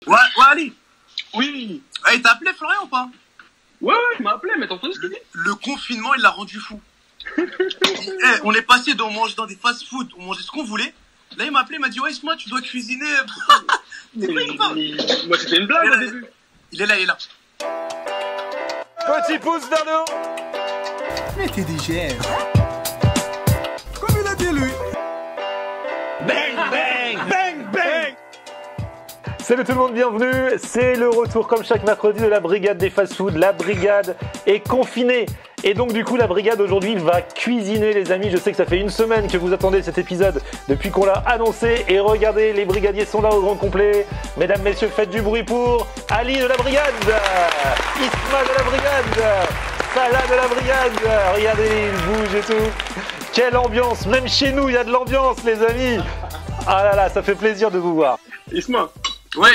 Ouais, Ali. Oui. Il t'a appelé Florian ou pas? Ouais, il m'a appelé, mais t'as entendu ce qu'il dit? Le confinement, il l'a rendu fou. On est passé on mange dans des fast-food, on mangeait ce qu'on voulait. Là, il m'a appelé, il m'a dit, ouais, Isma, tu dois cuisiner. Moi, c'était une blague au début. Il est là. Petit pouce vers le haut. Mais t'es digère. Comme il a dit lui. Bang, bang, bang, bang. Salut tout le monde, bienvenue. C'est le retour comme chaque mercredi de la brigade des fast-food. La brigade est confinée. Et donc du coup la brigade aujourd'hui va cuisiner les amis. Je sais que ça fait une semaine que vous attendez cet épisode depuis qu'on l'a annoncé. Et regardez, les brigadiers sont là au grand complet. Mesdames, messieurs, faites du bruit pour Ali de la brigade, Isma de la brigade, Salah de la brigade. Regardez, il bouge et tout. Quelle ambiance, même chez nous il y a de l'ambiance les amis. Ah là là, ça fait plaisir de vous voir. Isma, Ouais.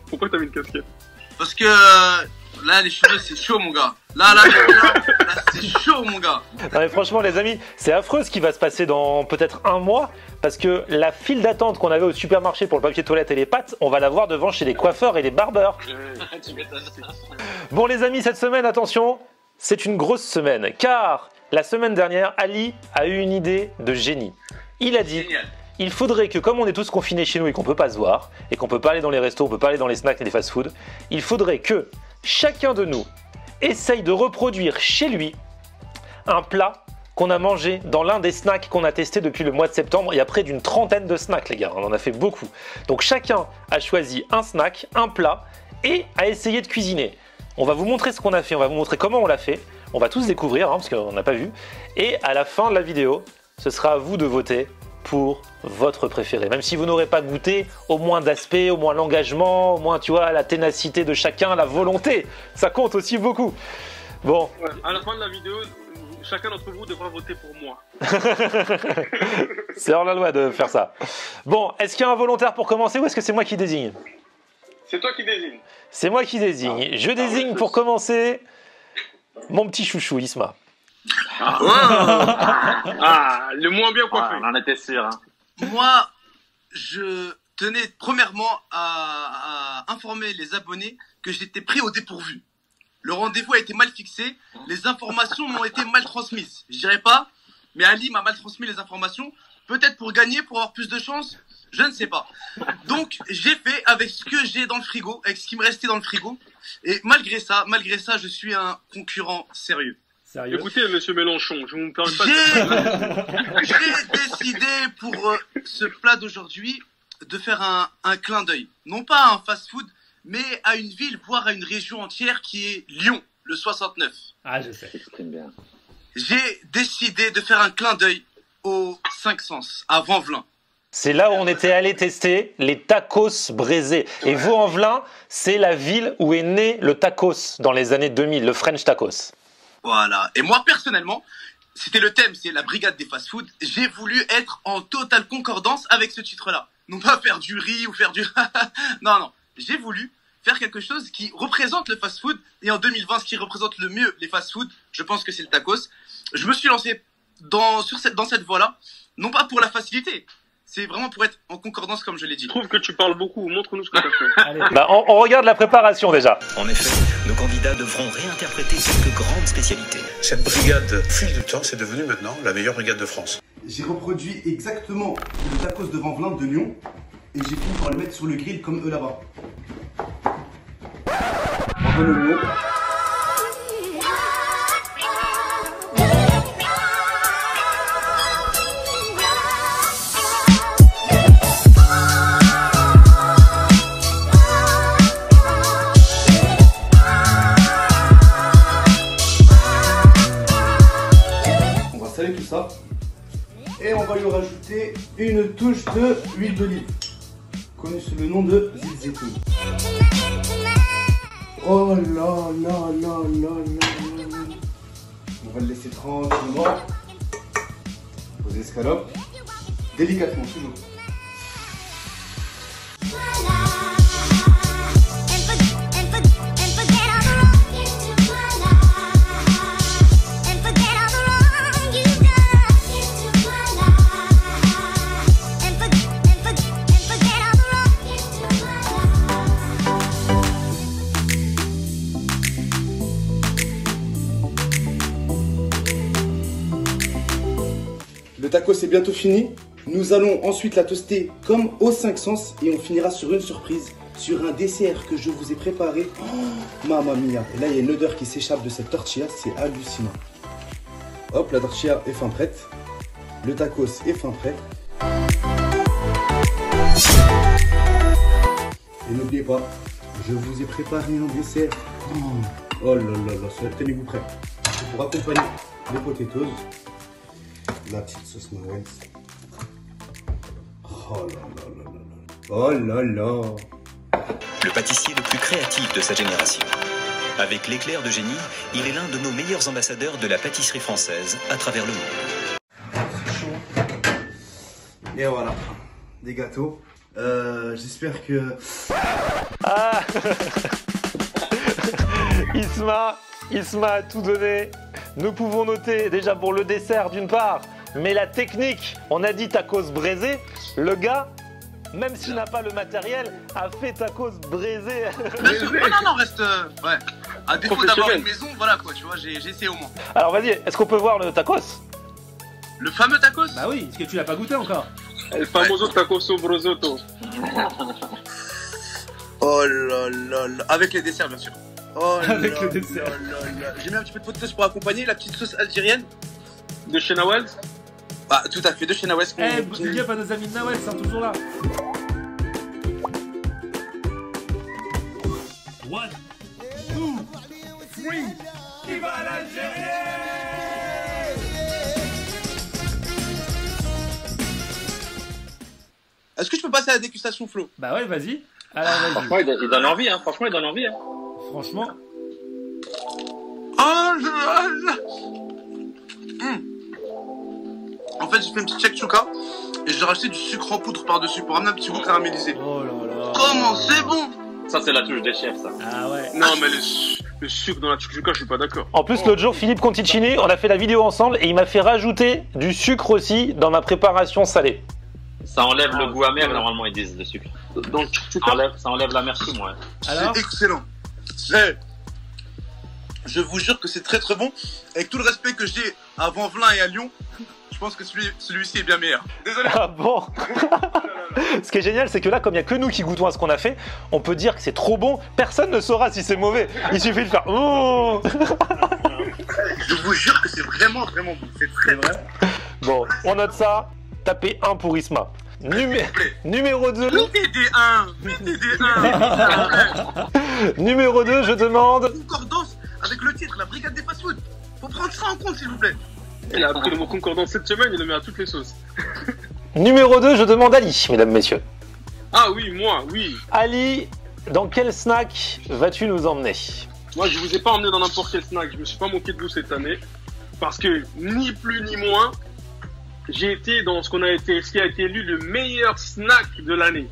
Pourquoi t'as mis une casquette? Parce que là, les cheveux, c'est chaud, mon gars. Là, c'est chaud, mon gars. Non mais franchement les amis, c'est affreux ce qui va se passer dans peut-être un mois, parce que la file d'attente qu'on avait au supermarché pour le papier toilette et les pâtes, on va la voir devant chez les coiffeurs et les barbeurs. Bon les amis, cette semaine, attention, c'est une grosse semaine, car la semaine dernière, Ali a eu une idée de génie. Il a dit... Génial. Il faudrait que, comme on est tous confinés chez nous et qu'on peut pas se voir, et qu'on peut pas aller dans les restos, on peut pas aller dans les snacks et les fast-food, il faudrait que chacun de nous essaye de reproduire chez lui un plat qu'on a mangé dans l'un des snacks qu'on a testé depuis le mois de septembre. Il y a près d'une trentaine de snacks, les gars, on en a fait beaucoup. Donc chacun a choisi un snack, un plat, et a essayé de cuisiner. On va vous montrer ce qu'on a fait, on va vous montrer comment on l'a fait, on va tous découvrir, parce qu'on n'a pas vu, et à la fin de la vidéo, ce sera à vous de voter pour votre préféré. Même si vous n'aurez pas goûté, au moins d'aspect, au moins l'engagement, au moins, tu vois, la ténacité de chacun, la volonté, ça compte aussi beaucoup. Bon. Ouais, à la fin de la vidéo, chacun d'entre vous devra voter pour moi. C'est hors la loi de faire ça. Bon, est-ce qu'il y a un volontaire pour commencer ou est-ce que c'est moi qui désigne? C'est toi qui désignes. C'est moi qui désigne. Je désigne pour commencer mon petit chouchou, Isma. Ah, le moins bien coiffé. On en était sûr. Hein. Moi, je tenais premièrement à informer les abonnés que j'étais pris au dépourvu. Le rendez-vous a été mal fixé, les informations m'ont été mal transmises. Je dirais pas, mais Ali m'a mal transmis les informations, peut-être pour gagner, pour avoir plus de chance, je ne sais pas. Donc, j'ai fait avec ce que j'ai dans le frigo, avec ce qui me restait dans le frigo, et malgré ça, je suis un concurrent sérieux. Sérieux? Écoutez, monsieur Mélenchon, je vous permets pas J'ai décidé pour ce plat d'aujourd'hui de faire un clin d'œil. Non pas à un fast-food, mais à une ville, voire à une région entière qui est Lyon, le 69. Ah, je sais. Exprime bien. J'ai décidé de faire un clin d'œil aux 5 sens, à Vanvelin. C'est là où on était allé tester les tacos braisés. Et Vaux-en-Velin, c'est la ville où est né le tacos dans les années 2000, le French tacos. Voilà. Et moi, personnellement, c'était le thème, c'est la brigade des fast-food. J'ai voulu être en totale concordance avec ce titre-là. Non pas faire du riz ou faire du... non. J'ai voulu faire quelque chose qui représente le fast-food. Et en 2020, ce qui représente le mieux les fast-food, je pense que c'est le tacos. Je me suis lancé dans cette voie-là, non pas pour la facilité. C'est vraiment pour être en concordance, comme je l'ai dit. Je trouve que tu parles beaucoup. Montre-nous ce que tu as fait. Bah, on regarde la préparation déjà. En effet, nos candidats devront réinterpréter quelques grandes spécialités. Cette brigade, au fil du temps, c'est devenu maintenant la meilleure brigade de France. J'ai reproduit exactement le tacos de Vanvelin de Lyon et j'ai fini par le mettre sur le grill comme eux là-bas. On donne le mot. Tout ça et on va lui rajouter une touche de huile d'olive connue sous le nom de zilzetoun. Oh là là là là là là. On va le laisser tranquillement aux escalopes, délicatement toujours. tacos est bientôt fini. Nous allons ensuite la toaster comme au 5 sens et on finira sur une surprise, sur un dessert que je vous ai préparé. Oh, mamma mia. Et là, il y a une odeur qui s'échappe de cette tortilla, c'est hallucinant. Hop, la tortilla est fin prête. Le tacos est fin prêt. Et n'oubliez pas, je vous ai préparé un dessert. Oh là là là, tenez-vous prêts. Pour accompagner les potatoes, la petite sauce mayonaise. Oh là là là là là. Oh là là. Le pâtissier le plus créatif de sa génération. Avec l'éclair de génie, il est l'un de nos meilleurs ambassadeurs de la pâtisserie française à travers le monde. C'est chaud. Et voilà, des gâteaux. J'espère que... Ah Isma a tout donné. Nous pouvons noter déjà pour le dessert d'une part, mais la technique, on a dit tacos braisé, le gars, même s'il n'a pas le matériel, a fait tacos braisé. Non, reste... ouais. À défaut d'avoir une maison, voilà quoi, tu vois, j'ai essayé au moins. Alors vas-y, est-ce qu'on peut voir le tacos? Le fameux tacos? Bah oui, est-ce que tu l'as pas goûté encore? El famoso tacoso brosotto. Oh là là là. Avec les desserts, bien sûr. Oh Avec là le dessert. là là là. J'ai mis un petit peu de potatoes pour accompagner la petite sauce algérienne. De chez Nawaz. Ah, tout à fait, de chez Nawaz. Eh, big up à nos amis de Nawel, ils sont toujours là. 1, 2, 3, viva l'Algérie! Est-ce que je peux passer à la dégustation, Flo? Bah ouais, vas-y. Alors vas-y. Franchement, il donne envie, hein. Franchement, il donne envie, hein. Franchement, En fait, j'ai fait une petite shakshuka et j'ai rajouté du sucre en poudre par-dessus pour amener un petit goût caramélisé. oh là là. Comment c'est bon! Ça, c'est la touche des chefs, ça. Ah ouais. Non, mais le sucre dans la tchouka, je suis pas d'accord. En plus, l'autre jour, Philippe Conticini, on a fait la vidéo ensemble et il m'a fait rajouter du sucre aussi dans ma préparation salée. Ça enlève le goût amer, normalement, ils disent, le sucre. Dans le tchouka. Ça enlève l'amertume, ouais. Alors C'est excellent. Je vous jure que c'est très très bon. Avec tout le respect que j'ai à Vanvelin et à Lyon, je pense que celui-ci est bien meilleur. Désolé. Ah bon? Ce qui est génial, c'est que là, comme il n'y a que nous qui goûtons à ce qu'on a fait, on peut dire que c'est trop bon. Personne ne saura si c'est mauvais. Il suffit de faire oh. Je vous jure que c'est vraiment vraiment bon. C'est très vrai. Bon, on note ça. Tapez 1 pour Isma. Numéro 2. Mettez des 1. Mettez des 1. Numéro 2, je demande. Concordance avec le titre, la brigade des fast-food. Faut prendre ça en compte, s'il vous plaît. Il a appris le mot concordance cette semaine, il le met à toutes les sauces. Numéro 2, je demande Ali, mesdames, messieurs. Ah oui, moi, oui. Ali, dans quel snack vas-tu nous emmener? Moi, je vous ai pas emmené dans n'importe quel snack. Je me suis pas moqué de vous cette année. Parce que, ni plus ni moins, j'ai été dans ce qui a été élu le meilleur snack de l'année.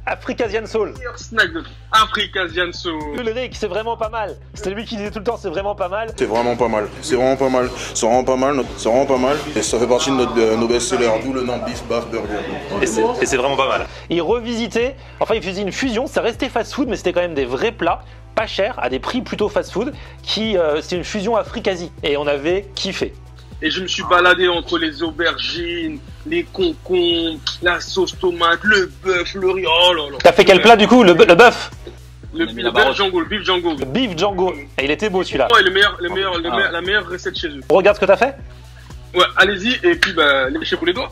Africasian Soul. Le meilleur snack de Africasian Soul. Ulrich, c'est vraiment pas mal. C'était lui qui disait tout le temps, c'est vraiment pas mal. C'est vraiment pas mal. C'est vraiment pas mal. C'est vraiment pas mal. C'est vraiment pas mal. Et ça fait partie de nos best-sellers, d'où le nom Beef Baf Burger. Et c'est vraiment pas mal. Il revisitait, enfin il faisait une fusion, ça restait fast-food, mais c'était quand même des vrais plats, pas chers, à des prix plutôt fast-food, c'était une fusion Africasie. Et on avait kiffé. Et je me suis baladé entre les aubergines, les concombres, la sauce tomate, le bœuf, le riz. Oh là là. T'as fait quel plat du coup? Le bœuf? Le beef Django, le beef Django. Le beef Django. Et il était beau celui-là. Ouais, la meilleure recette chez eux. Regarde ce que t'as fait. Ouais, allez-y, et puis bah, léchez-vous les doigts.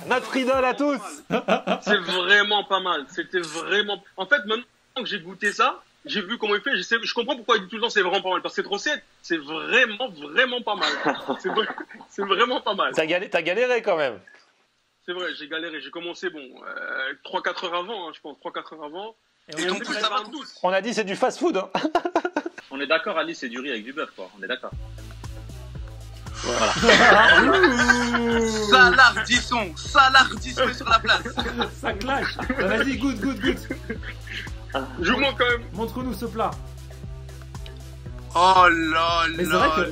Notre idole à tous. C'est vraiment pas mal. C'était vraiment. En fait, maintenant que j'ai goûté ça, j'ai vu comment il fait. Je comprends pourquoi il dit tout le temps c'est vraiment pas mal. Parce que cette recette, c'est vraiment pas mal. C'est vraiment pas mal. T'as galéré quand même. C'est vrai, j'ai galéré. J'ai commencé, 3-4 heures avant, hein, je pense. 3-4 heures avant. Et donc, ça va tous. On a dit c'est du fast-food. Hein. On est d'accord, Ali, c'est du riz avec du bœuf, quoi. On est d'accord. Salardisson sur la place. Ça clash. Bah, vas-y, goûte. Je montre quand même. Montre-nous ce plat. Oh là Mais c'est vrai que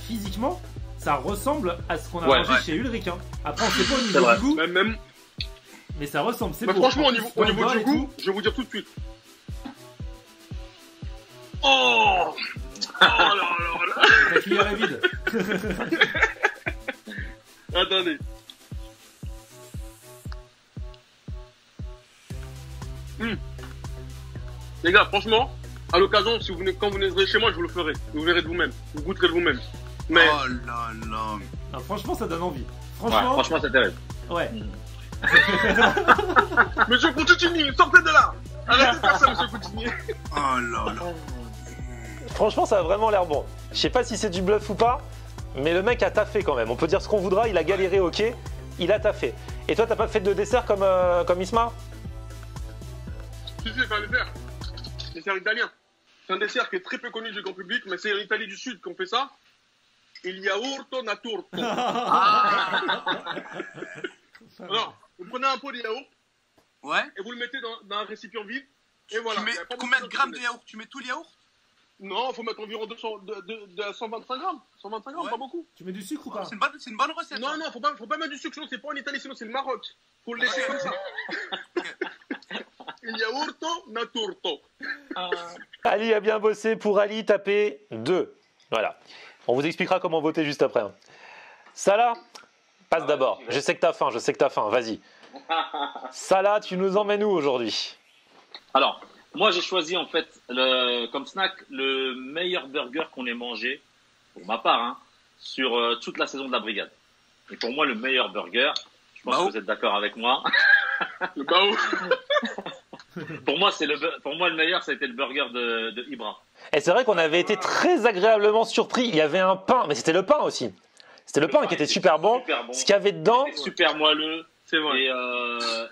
physiquement, ça ressemble à ce qu'on a mangé chez Ulrich. Hein. Après, on sait pas au niveau du goût. Même... Mais ça ressemble, c'est Mais beau. franchement, au niveau du goût, je vais vous dire tout de suite. Oh là là. Ta cuillère est vide. Attendez. Les gars, franchement, à l'occasion, si vous venez, quand vous viendrez chez moi, je vous le ferai. Vous verrez de vous-même. Vous goûterez de vous-même. Mais... Oh là là. Non, franchement, ça donne envie. Franchement, c'est terrible. Ouais. Monsieur Coutinho, sortez de là. Arrêtez de faire ça, monsieur Coutinho. Oh là là. Franchement, ça a vraiment l'air bon. Je sais pas si c'est du bluff ou pas, mais le mec a taffé quand même. On peut dire ce qu'on voudra, il a galéré, ok. Il a taffé. Et toi, t'as pas fait de dessert comme Isma? Si, il fallait faire. Dessert italien. C'est un dessert qui est très peu connu du grand public, mais c'est l'Italie du Sud qu'on fait ça. Il yaourto naturto. Alors, vous prenez un pot de yaourt. Ouais. Et vous le mettez dans un récipient vide. Et voilà. Tu mets combien de grammes de yaourt? Tu mets tout le yaourt? Non, il faut mettre environ 125 grammes. 125 grammes, pas beaucoup. Tu mets du sucre ou pas? C'est une bonne recette. Non, faut pas mettre du sucre, sinon c'est pas en Italie, sinon c'est le Maroc. Faut le laisser comme ça. Il yaourto naturto. Ali a bien bossé. Pour Ali, taper 2. Voilà. On vous expliquera comment voter juste après. Hein. Salah, passe d'abord. Je sais que t'as faim, Vas-y. Salah, tu nous emmènes où aujourd'hui? Alors, moi j'ai choisi en fait comme snack le meilleur burger qu'on ait mangé, pour ma part, hein, sur toute la saison de la brigade. Et pour moi, le meilleur burger, je pense que vous êtes d'accord avec moi. Le bao. Pour moi, le meilleur, ça a été le burger de Ibra. Et c'est vrai qu'on avait été très agréablement surpris. Il y avait un pain, mais c'était le pain aussi. C'était le pain qui était super bon. Ce qu'il y avait dedans, super moelleux. C'est vrai.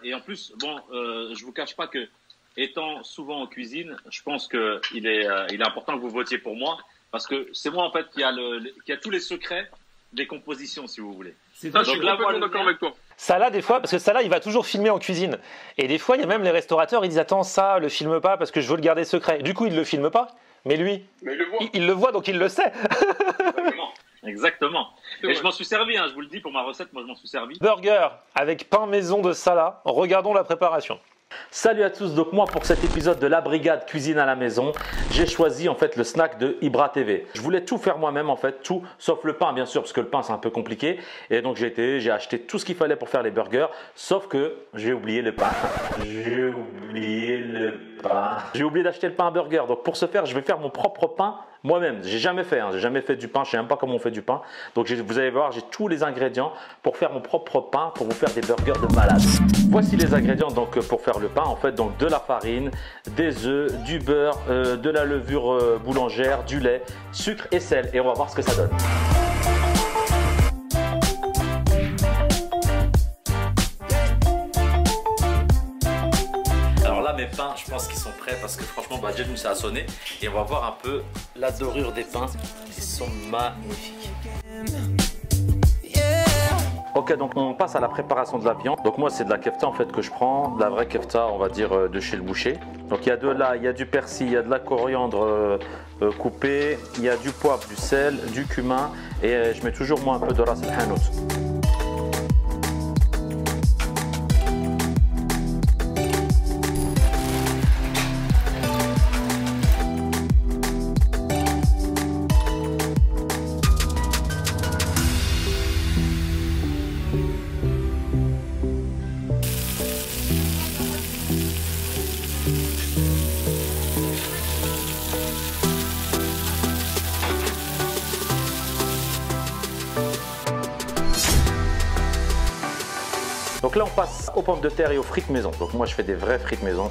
Et en plus, je vous cache pas que, étant souvent en cuisine, je pense que il est important que vous votiez pour moi, parce que c'est moi en fait qui a tous les secrets des compositions, si vous voulez. C'est ça, je suis complètement d'accord avec toi. Salah, des fois, parce que Salah, il va toujours filmer en cuisine. Et des fois, il y a même les restaurateurs, ils disent attends, ça, le filme pas parce que je veux le garder secret. Du coup, il le filme pas, mais lui, il le voit, donc il le sait. Exactement. Et je m'en suis servi, hein, je vous le dis, pour ma recette, moi je m'en suis servi. Burger avec pain maison de Salah. Regardons la préparation. Salut à tous, donc moi pour cet épisode de la brigade cuisine à la maison, j'ai choisi en fait le snack de Ibra TV. Je voulais tout faire moi-même en fait, tout sauf le pain bien sûr, parce que le pain c'est un peu compliqué. Et donc j'ai acheté tout ce qu'il fallait pour faire les burgers, sauf que j'ai oublié le pain. J'ai oublié d'acheter le pain à burger, donc pour ce faire je vais faire mon propre pain moi-même. J'ai jamais fait du pain, je sais même pas comment on fait du pain. Donc vous allez voir, j'ai tous les ingrédients pour faire mon propre pain, pour vous faire des burgers de malade. Voici les ingrédients donc pour faire le pain en fait, donc de la farine, des œufs, du beurre, de la levure boulangère, du lait, sucre et sel, et on va voir ce que ça donne. Alors là mes pains, je pense qu'ils sont prêts parce que franchement déjà nous ça a sonné, et on va voir un peu la dorure des pains, ils sont magnifiques. Ok, donc on passe à la préparation de la viande. Donc moi c'est de la kefta en fait que je prends, de la vraie kefta on va dire de chez le boucher. Donc il y a de l'ail, il y a du persil, il y a de la coriandre coupée, il y a du poivre, du sel, du cumin, et je mets toujours moi un peu de ras el hanout. Donc là, on passe aux pommes de terre et aux frites maison. Donc moi, je fais des vraies frites maison.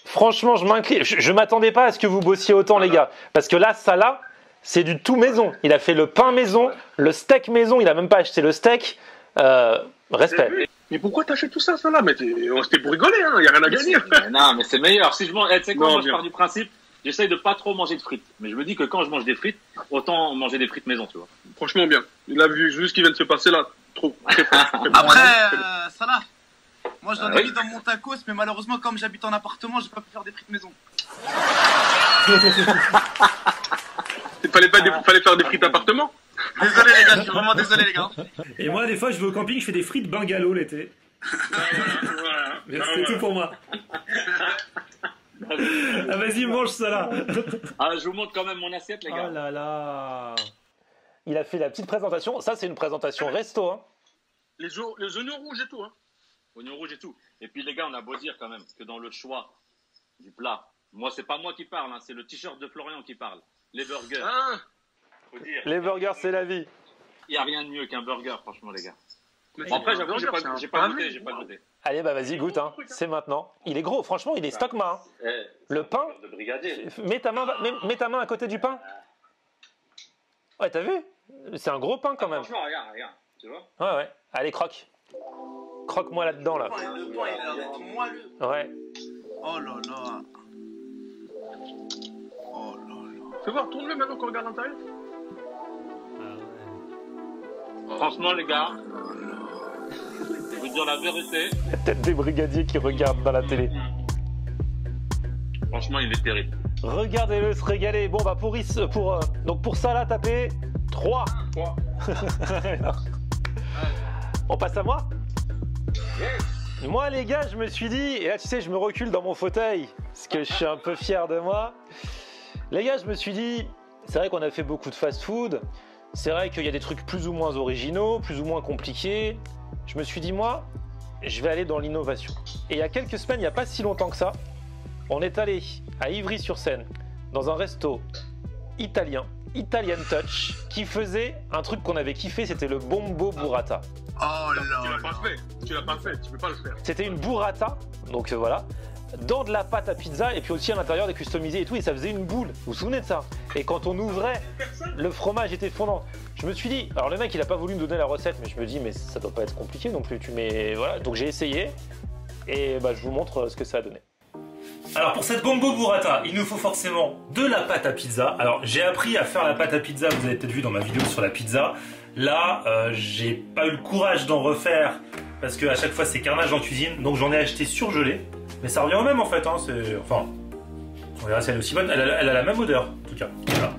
Franchement, je m'incline. Je m'attendais pas à ce que vous bossiez autant, les gars. Parce que là, ça là, c'est du tout maison. Il a fait le pain maison, le steak maison. Il a même pas acheté le steak. Respect. Mais pourquoi t'achètes tout ça, ça là? Mais c'était pour rigoler, hein. Y a rien à gagner. Non, mais c'est meilleur. Si je mange, tu sais quoi, moi je pars du principe, j'essaye de pas trop manger de frites. Mais je me dis que quand je mange des frites, autant manger des frites maison, tu vois. Franchement, bien. Il a vu juste ce qui vient de se passer là. Trop. Après, Salah. Moi, j'en ai mis dans mon tacos, mais malheureusement, comme j'habite en appartement, j'ai pas pu faire des frites maison. Fallait faire des frites appartement. Désolé, les gars, je suis vraiment désolé, les gars. Et moi, des fois, je vais au camping, je fais des frites bungalow l'été. C'est tout pour moi. Ah, vas-y, mange ça là. Ah, je vous montre quand même mon assiette, les gars. Oh là là. Il a fait la petite présentation. Ça, c'est une présentation resto. Hein. Les oignons rouges et tout, hein. Oignons rouges et tout. Et puis les gars, on a beau dire quand même que dans le choix du plat, moi c'est pas moi qui parle, hein, c'est le t-shirt de Florian qui parle. Les burgers. Ah. Faut dire. Les burgers, c'est la vie. Il y a rien de mieux qu'un burger, franchement les gars. Mais Après, j'avoue, j'ai pas goûté. Allez, bah vas-y, goûte. Hein. C'est maintenant. Il est gros. Franchement, il est stockma. Hein. Le pain. De brigadier. Mets ta main à côté du pain. Ouais, t'as vu? C'est un gros pain quand même. Franchement, regarde. Tu vois? Ouais. Allez, croque. Croque-moi là-dedans, là. Le pain, il a l'air d'être moelleux. Ouais. Oh là là. Oh là là. Fais voir, tourne-le maintenant qu'on regarde l'intérieur. Franchement, les gars, je vais vous dire la vérité. La tête des brigadiers qui regardent dans la télé. Franchement, il est terrible. Regardez-le se régaler. Bon, bah pour ça, là, tapez 3. On passe à moi? Moi, les gars, je me suis dit, et là, tu sais, je me recule dans mon fauteuil, parce que je suis un peu fier de moi. Les gars, je me suis dit, c'est vrai qu'on a fait beaucoup de fast-food, c'est vrai qu'il y a des trucs plus ou moins originaux, plus ou moins compliqués. Je me suis dit, moi, je vais aller dans l'innovation. Et il y a quelques semaines, il n'y a pas si longtemps que ça, on est allé à Ivry-sur-Seine, dans un resto italien, Italian Touch, qui faisait un truc qu'on avait kiffé, c'était le bombo burrata. Oh là Tu là. l'as pas fait, tu peux pas le faire. C'était une burrata, donc voilà, dans de la pâte à pizza et puis aussi à l'intérieur des customisés et tout, et ça faisait une boule. Vous vous souvenez de ça? Et quand on ouvrait, le fromage était fondant. Je me suis dit, alors le mec il a pas voulu me donner la recette, mais je me dis mais ça doit pas être compliqué non plus. Voilà, donc j'ai essayé et bah, je vous montre ce que ça a donné. Alors pour cette bombo burrata, il nous faut forcément de la pâte à pizza. Alors j'ai appris à faire la pâte à pizza, vous avez peut-être vu dans ma vidéo sur la pizza. Là, j'ai pas eu le courage d'en refaire parce que à chaque fois c'est carnage en cuisine, donc j'en ai acheté surgelé. Mais ça revient au même en fait, hein. Enfin, on verra si elle est aussi bonne. Elle a la même odeur en tout cas. Voilà.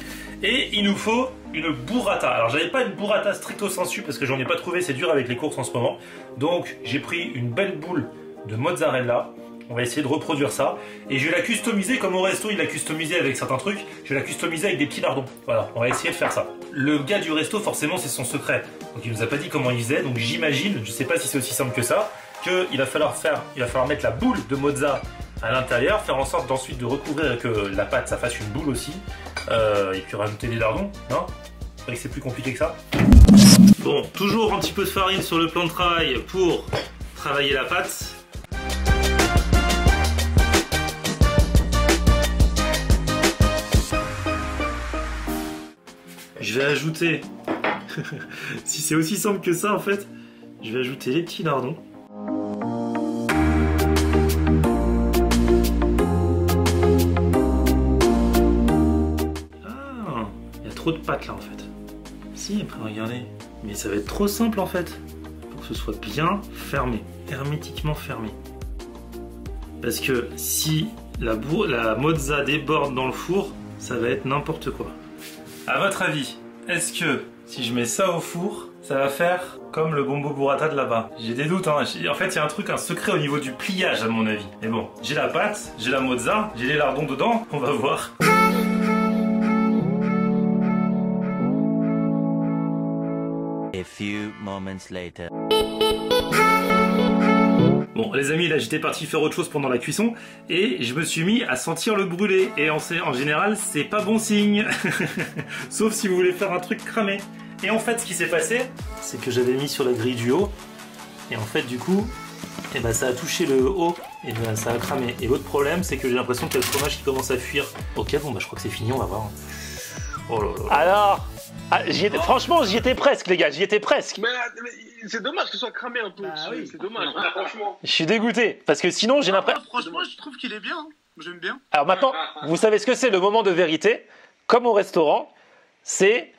Et il nous faut une burrata. Alors j'avais pas une burrata stricto sensu parce que j'en ai pas trouvé, c'est dur avec les courses en ce moment. Donc j'ai pris une belle boule de mozzarella. On va essayer de reproduire ça. Et je vais la customiser comme au resto, il l'a customisé avec certains trucs. Je vais la customiser avec des petits lardons. Voilà, on va essayer de faire ça. Le gars du resto, forcément, c'est son secret. Donc il nous a pas dit comment il faisait. Donc j'imagine, je sais pas si c'est aussi simple que ça, qu'il va falloir mettre la boule de mozza à l'intérieur, faire en sorte d'ensuite de recouvrir et que la pâte, ça fasse une boule aussi. Et puis rajouter des lardons, non? C'est vrai que c'est plus compliqué que ça. Bon, toujours un petit peu de farine sur le plan de travail pour travailler la pâte. Je vais ajouter, si c'est aussi simple que ça en fait, je vais ajouter les petits lardons. Ah, il y a trop de pâte là en fait. Si, après regardez, mais ça va être trop simple en fait, pour que ce soit bien fermé, hermétiquement fermé. Parce que si la mozza déborde dans le four, ça va être n'importe quoi. À votre avis, est-ce que si je mets ça au four, ça va faire comme le bombo burrata de là-bas. J'ai des doutes, hein. En fait, il y a un secret au niveau du pliage, à mon avis. Mais bon, j'ai la pâte, j'ai la mozza, j'ai les lardons dedans, on va voir. A few moments later. Bon les amis, là j'étais parti faire autre chose pendant la cuisson et je me suis mis à sentir le brûlé et en général c'est pas bon signe. Sauf si vous voulez faire un truc cramé. Et en fait ce qui s'est passé, c'est que j'avais mis sur la grille du haut et en fait du coup et ben, ça a touché le haut et ben, ça a cramé. Et l'autre problème c'est que j'ai l'impression qu'il y a le fromage qui commence à fuir. Ok bon bah je crois que c'est fini, on va voir. Oh là là. Alors franchement j'y étais presque les gars, j'y étais presque. Mais c'est dommage que ce soit cramé un peu. Oui. C'est dommage, franchement. Je suis dégoûté parce que sinon j'ai l'impression. Franchement je trouve qu'il est bien, hein. J'aime bien. Alors maintenant, vous savez ce que c'est le moment de vérité. Comme au restaurant, c'est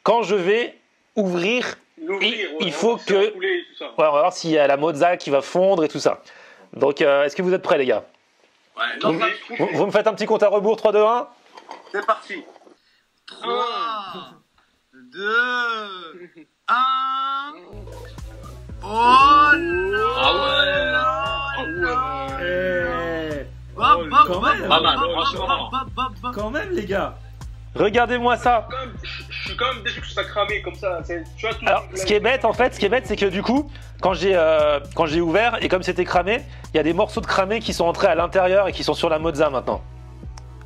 quand je vais ouvrir. Il faut que. Ouais, on va voir s'il y a la mozza qui va fondre et tout ça. Donc est-ce que vous êtes prêts les gars? Ouais. Vous me faites un petit compte à rebours 3, 2, 1. C'est parti. 3, 2, 1. Oh là. Ah ouais. Quand même les gars. Regardez-moi ça. Je suis quand même déçu que ça cramé comme ça. Tu vois, Alors, ce qui est bête en fait, c'est que du coup, quand j'ai ouvert et comme c'était cramé, il y a des morceaux de cramé qui sont entrés à l'intérieur et qui sont sur la mozza maintenant.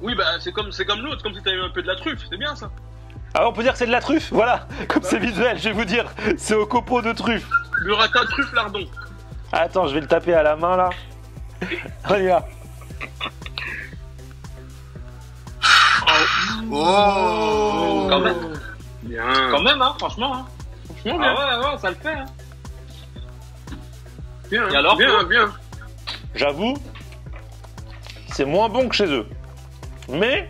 Oui, bah c'est comme l'autre, comme si t'avais un peu de la truffe, c'est bien ça. Alors on peut dire que c'est de la truffe, voilà. Comme c'est visuel, je vais vous dire, c'est au copeau de truffe. Burrata, truffe, lardon. Attends, je vais le taper à la main là. Regarde. Oh. Quand même. Bien. Quand même, hein, franchement. Hein. Franchement, bien. Ah ouais, ça le fait. Hein. Bien, et alors, bien. J'avoue, c'est moins bon que chez eux. Mais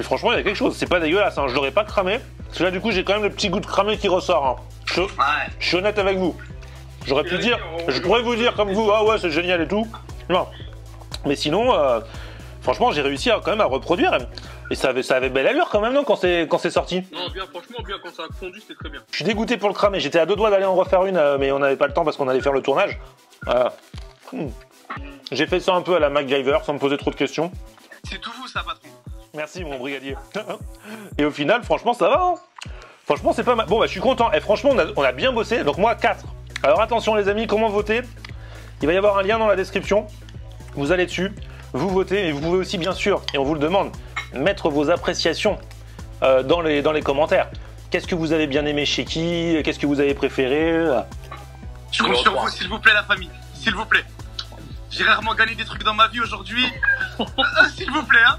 franchement, il y a quelque chose. C'est pas dégueulasse, hein. Je l'aurais pas cramé. Parce que là, du coup, j'ai quand même le petit goût de cramé qui ressort. Hein. Je suis honnête avec vous. J'aurais pu dire, je pourrais vous dire comme vous, ah ouais, c'est génial et tout. Non. Mais sinon, franchement, j'ai réussi quand même à reproduire. Et ça avait belle allure quand même, non, quand c'est sorti. Non, bien, franchement, bien. Quand ça a fondu, c'était très bien. Je suis dégoûté pour le cramer. J'étais à 2 doigts d'aller en refaire une, mais on n'avait pas le temps parce qu'on allait faire le tournage. J'ai fait ça un peu à la MacGyver, sans me poser trop de questions. C'est tout vous, ça, patron. Merci, mon brigadier. Et au final, franchement, ça va. Hein. Franchement, c'est pas mal. Bon, bah, je suis content. Et franchement, on a bien bossé. Donc, moi, 4. Alors, attention, les amis, comment voter? Il va y avoir un lien dans la description. Vous allez dessus, vous votez. Et vous pouvez aussi, bien sûr, et on vous le demande, mettre vos appréciations dans les commentaires. Qu'est-ce que vous avez bien aimé chez qui? Qu'est-ce que vous avez préféré? Je compte sur vous, s'il vous plaît, la famille. S'il vous plaît. J'ai rarement gagné des trucs dans ma vie aujourd'hui. S'il vous plaît, hein.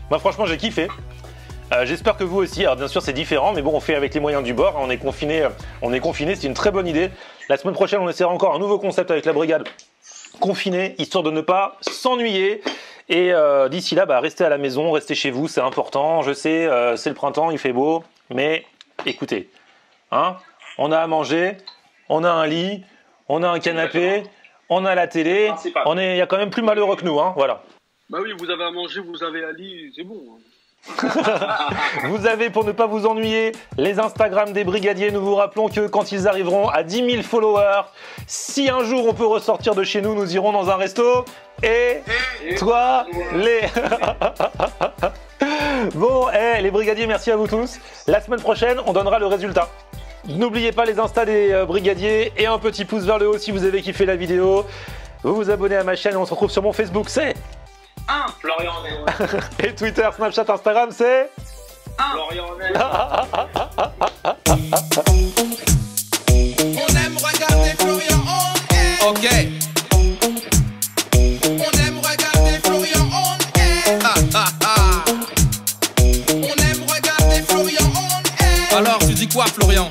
Moi, franchement, j'ai kiffé. J'espère que vous aussi. Alors, bien sûr, c'est différent, mais bon, on fait avec les moyens du bord. On est confiné. C'est une très bonne idée. La semaine prochaine, on essaiera encore un nouveau concept avec la brigade confinée, histoire de ne pas s'ennuyer. Et d'ici là, bah, restez à la maison, restez chez vous, c'est important. Je sais, c'est le printemps, il fait beau, mais écoutez, hein, on a à manger, on a un lit, on a un canapé, on a la télé. Il y a quand même plus malheureux que nous, hein, voilà. Bah oui, vous avez à manger, vous avez à lit, c'est bon. Vous avez, pour ne pas vous ennuyer, les Instagram des brigadiers. Nous vous rappelons que quand ils arriveront à 10 000 followers, si un jour on peut ressortir de chez nous, nous irons dans un resto. Et toi, les... Bon, les brigadiers, merci à vous tous. La semaine prochaine, on donnera le résultat. N'oubliez pas les Insta des brigadiers et un petit pouce vers le haut si vous avez kiffé la vidéo. Vous vous abonnez à ma chaîne et on se retrouve sur mon Facebook, c'est... Florian Et Twitter, Snapchat, Instagram, c'est... Florian On aime regarder Florian on air. Ok. On aime regarder Florian on air. On aime regarder Florian on air. Alors tu dis quoi Florian?